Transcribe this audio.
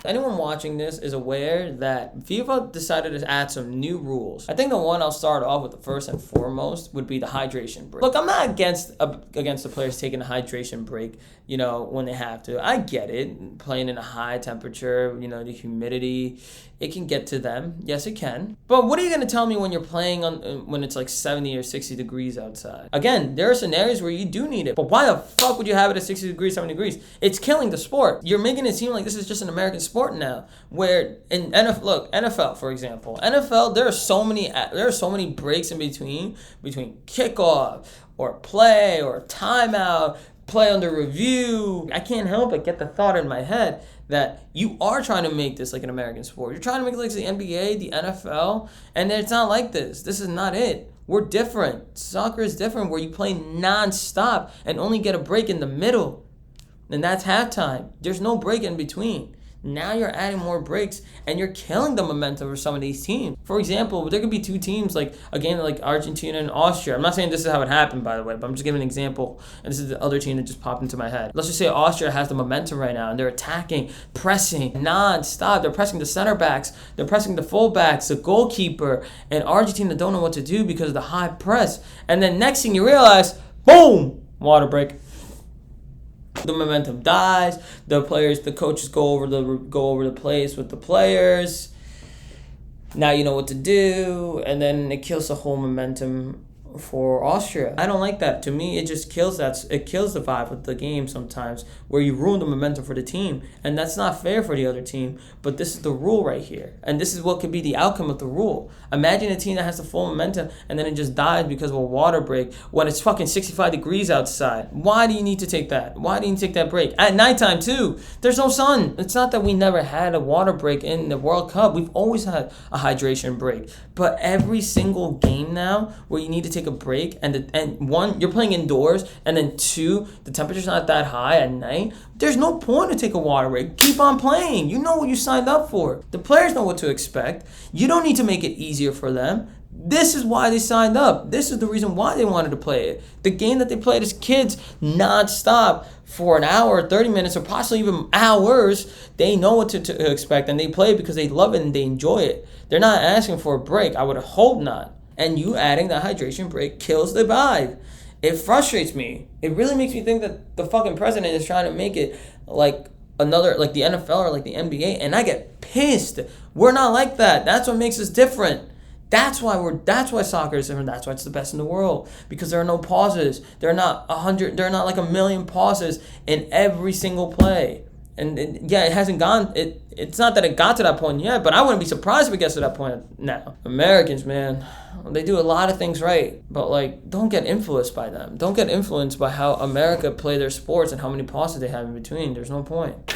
anyone watching this is aware that FIFA decided to add some new rules. I think the one I'll start off with, the first and foremost, would be the hydration break. Look, I'm not against the players taking a hydration break, when they have to. I get it. Playing in a high temperature, the humidity, it can get to them. Yes, it can. But what are you going to tell me when you're playing when it's like 70 or 60 degrees outside? Again, there are scenarios where you do need it. But why the fuck would you have it at 60 degrees, 70 degrees? It's killing the sport. You're making it seem like this is just an American sport now. Where in NFL, for example. NFL, there are so many breaks in between kickoff or play or timeout, play under review. I can't help but get the thought in my head that you are trying to make this like an American sport. You're trying to make it like the NBA, the NFL, and it's not like this. This is not it. We're different. Soccer is different, where you play non-stop and only get a break in the middle. And that's halftime. There's no break in between. Now you're adding more breaks and you're killing the momentum for some of these teams. For example, there could be two teams like Argentina and Austria. I'm not saying this is how it happened, by the way, but I'm just giving an example. And this is the other team that just popped into my head. Let's just say Austria has the momentum right now and they're attacking, pressing non-stop. They're pressing the center backs, they're pressing the full backs, the goalkeeper, and Argentina don't know what to do because of the high press. And then next thing you realize, boom, water break. The momentum dies. The coaches go over the plays with the players. Now you know what to do, and then it kills the whole momentum for Austria. I don't like that. To me, it just kills that. It kills the vibe of the game sometimes, where you ruin the momentum for the team, and that's not fair for the other team. But this is the rule right here, and this is what could be the outcome of the rule. Imagine a team that has the full momentum, and then it just dies because of a water break when it's fucking 65 degrees outside. Why do you need to take that? Why do you take that break at nighttime too? There's no sun. It's not that we never had a water break in the World Cup. We've always had a hydration break, but every single game now where you need to take a break, and one, you're playing indoors, and then two, the temperature's not that high at night, there's no point to take a water break. Keep on playing. You know what you signed up for. The players know what to expect. You don't need to make it easier for them. This is why they signed up. This is the reason why they wanted to play it. The game that they played as kids non-stop for an hour, 30 minutes, or possibly even hours, they know what to expect, and they play it because they love it and they enjoy it. They're not asking for a break. I would hope not. And you adding that hydration break kills the vibe. It frustrates me. It really makes me think that the fucking president is trying to make it like the NFL or like the NBA, and I get pissed. We're not like that. That's what makes us different. That's why soccer is different. That's why it's the best in the world, because there are no pauses. There are not like a million pauses in every single play. And it hasn't gone. It's not that it got to that point yet, but I wouldn't be surprised if it gets to that point now. Americans, man, they do a lot of things right, but don't get influenced by them. Don't get influenced by how America play their sports and how many pauses they have in between. There's no point.